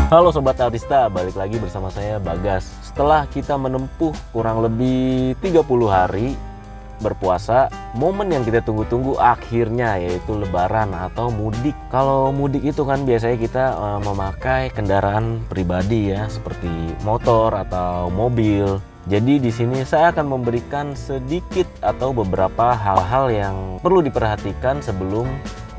Halo Sobat Arista, balik lagi bersama saya Bagas. Setelah kita menempuh kurang lebih 30 hari berpuasa, momen yang kita tunggu-tunggu akhirnya yaitu lebaran atau mudik. Kalau mudik itu kan biasanya kita memakai kendaraan pribadi ya, seperti motor atau mobil. Jadi di sini saya akan memberikan sedikit atau beberapa hal-hal yang perlu diperhatikan sebelum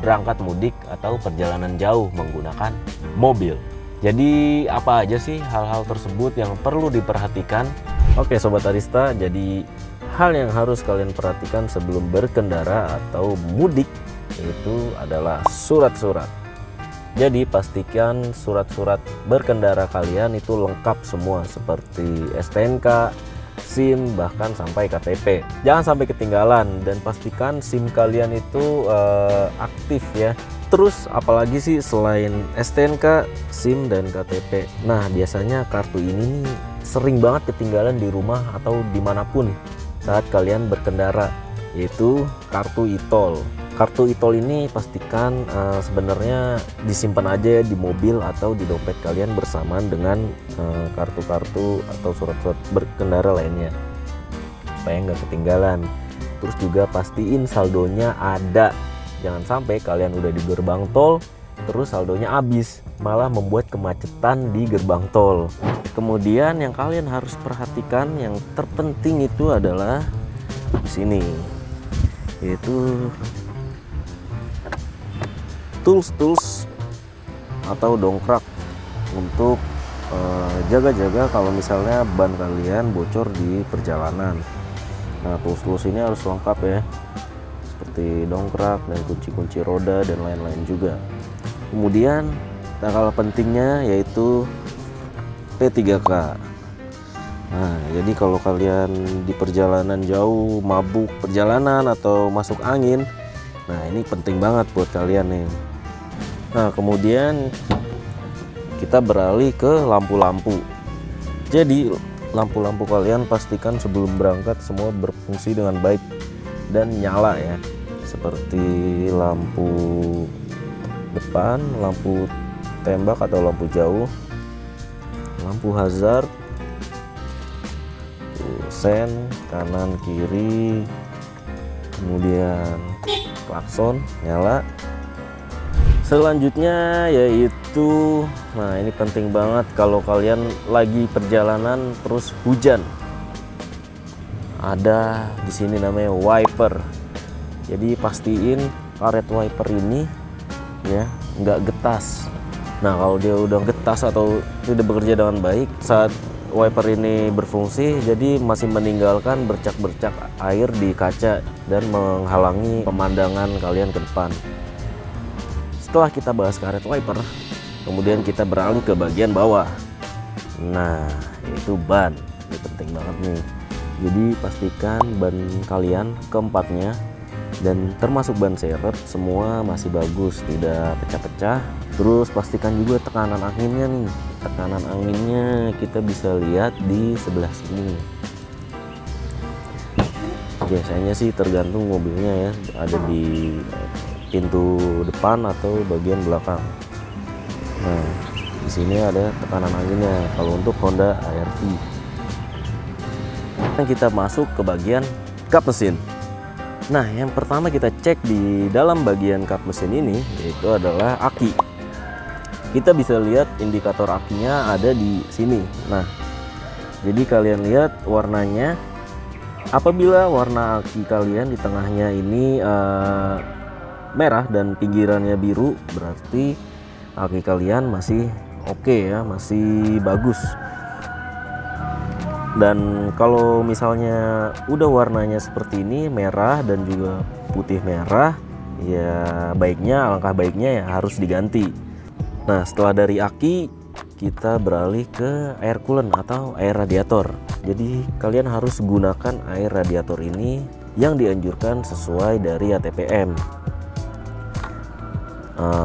berangkat mudik atau perjalanan jauh menggunakan mobil. Jadi apa aja sih hal-hal tersebut yang perlu diperhatikan? Oke Sobat Arista, jadi hal yang harus kalian perhatikan sebelum berkendara atau mudik itu adalah surat-surat. Jadi pastikan surat-surat berkendara kalian itu lengkap semua seperti STNK, SIM, bahkan sampai KTP. Jangan sampai ketinggalan dan pastikan SIM kalian itu aktif ya. Terus apalagi sih selain STNK, SIM, dan KTP. Nah biasanya kartu ini nih sering banget ketinggalan di rumah atau dimanapun saat kalian berkendara, yaitu kartu e-tol. Kartu e-tol ini pastikan sebenarnya disimpan aja di mobil atau di dompet kalian bersamaan dengan kartu-kartu atau surat-surat berkendara lainnya supaya nggak ketinggalan. Terus juga pastiin saldonya ada. Jangan sampai kalian udah di gerbang tol terus saldonya habis, malah membuat kemacetan di gerbang tol. Kemudian yang kalian harus perhatikan yang terpenting itu adalah di sini, yaitu tools atau dongkrak untuk jaga-jaga kalau misalnya ban kalian bocor di perjalanan. Nah tools ini harus lengkap ya, seperti dongkrak dan kunci-kunci roda dan lain-lain juga. Kemudian tak kalah pentingnya yaitu P3K. Nah jadi kalau kalian di perjalanan jauh, mabuk perjalanan atau masuk angin, nah ini penting banget buat kalian nih. Nah kemudian kita beralih ke lampu-lampu. Jadi lampu-lampu kalian pastikan sebelum berangkat semua berfungsi dengan baik dan nyala ya, seperti lampu depan, lampu tembak atau lampu jauh, lampu hazard, sen kanan kiri, kemudian klakson nyala. Selanjutnya yaitu, nah ini penting banget kalau kalian lagi perjalanan terus hujan. Ada di sini namanya wiper. Jadi pastiin karet wiper ini ya nggak getas. Nah kalau dia udah getas atau tidak bekerja dengan baik saat wiper ini berfungsi, jadi masih meninggalkan bercak-bercak air di kaca dan menghalangi pemandangan kalian ke depan. Setelah kita bahas karet wiper, kemudian kita beralih ke bagian bawah. Nah itu ban, ini penting banget nih. Jadi pastikan ban kalian keempatnya dan termasuk ban serep semua masih bagus, tidak pecah-pecah. Terus pastikan juga tekanan anginnya nih. Tekanan anginnya kita bisa lihat di sebelah sini. Biasanya sih tergantung mobilnya ya, ada di pintu depan atau bagian belakang. Nah di sini ada tekanan anginnya kalau untuk Honda HR-V. Kita masuk ke bagian kap mesin. Nah yang pertama kita cek di dalam bagian kap mesin ini yaitu adalah aki. Kita bisa lihat indikator akinya ada di sini. Nah jadi kalian lihat warnanya, apabila warna aki kalian di tengahnya ini merah dan pinggirannya biru, berarti aki kalian masih oke ya, masih bagus. Dan kalau misalnya udah warnanya seperti ini, merah dan juga putih merah, ya baiknya, alangkah baiknya ya harus diganti. Nah setelah dari aki kita beralih ke air coolant atau air radiator. Jadi kalian harus gunakan air radiator ini yang dianjurkan sesuai dari ATPM.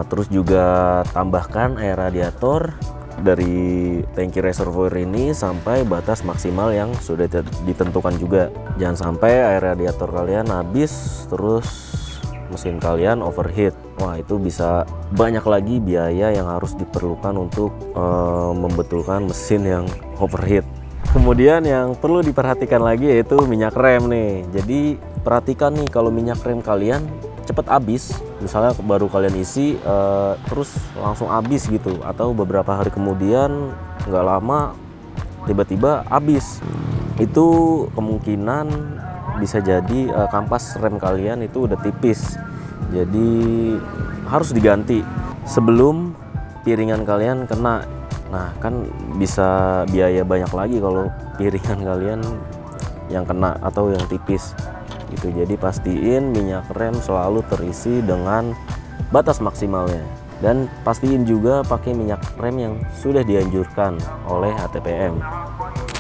Terus juga tambahkan air radiator dari tangki reservoir ini sampai batas maksimal yang sudah ditentukan juga. Jangan sampai air radiator kalian habis terus mesin kalian overheat. Wah, itu bisa banyak lagi biaya yang harus diperlukan untuk membetulkan mesin yang overheat. Kemudian yang perlu diperhatikan lagi yaitu minyak rem nih. Jadi perhatikan nih, kalau minyak rem kalian cepet habis, misalnya baru kalian isi terus langsung habis gitu, atau beberapa hari kemudian nggak lama tiba-tiba habis, itu kemungkinan bisa jadi kampas rem kalian itu udah tipis. Jadi harus diganti sebelum piringan kalian kena. Nah, kan bisa biaya banyak lagi kalau piringan kalian yang kena atau yang tipis gitu. Jadi pastiin minyak rem selalu terisi dengan batas maksimalnya, dan pastiin juga pakai minyak rem yang sudah dianjurkan oleh ATPM.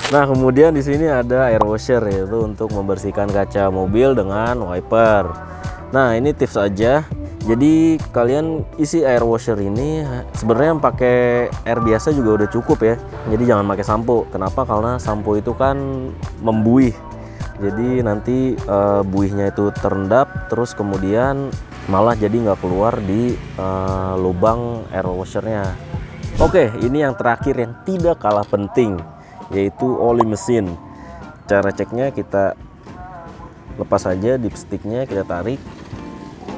Nah, kemudian di sini ada air washer, yaitu untuk membersihkan kaca mobil dengan wiper. Nah, ini tips aja. Jadi kalian isi air washer ini sebenarnya pakai air biasa juga udah cukup ya. Jadi jangan pakai sampo. Kenapa? Karena sampo itu kan membuih. Jadi nanti buihnya itu terendap, terus kemudian malah jadi nggak keluar di lubang air washernya. Oke, ini yang terakhir yang tidak kalah penting, yaitu oli mesin. Cara ceknya, kita lepas aja dipsticknya, kita tarik.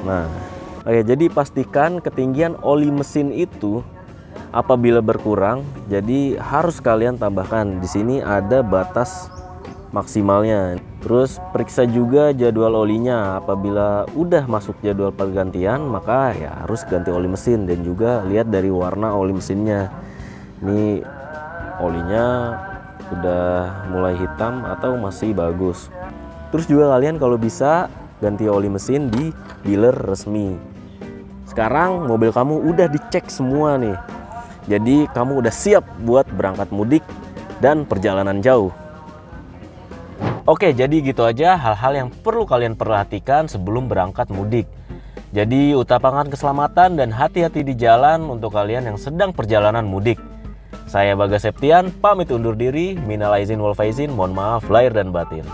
Nah, oke, jadi pastikan ketinggian oli mesin itu apabila berkurang, jadi harus kalian tambahkan. Di sini ada batas maksimalnya. Terus periksa juga jadwal olinya. Apabila udah masuk jadwal pergantian, maka ya harus ganti oli mesin, dan juga lihat dari warna oli mesinnya. Ini olinya udah mulai hitam atau masih bagus. Terus juga kalian kalau bisa ganti oli mesin di dealer resmi. Sekarang mobil kamu udah dicek semua nih. Jadi kamu udah siap buat berangkat mudik dan perjalanan jauh. Oke, jadi gitu aja hal-hal yang perlu kalian perhatikan sebelum berangkat mudik. Jadi utamakan keselamatan dan hati-hati di jalan untuk kalian yang sedang perjalanan mudik. Saya Bagas Septian, pamit undur diri. Minal aizin wal faizin, mohon maaf lahir dan batin.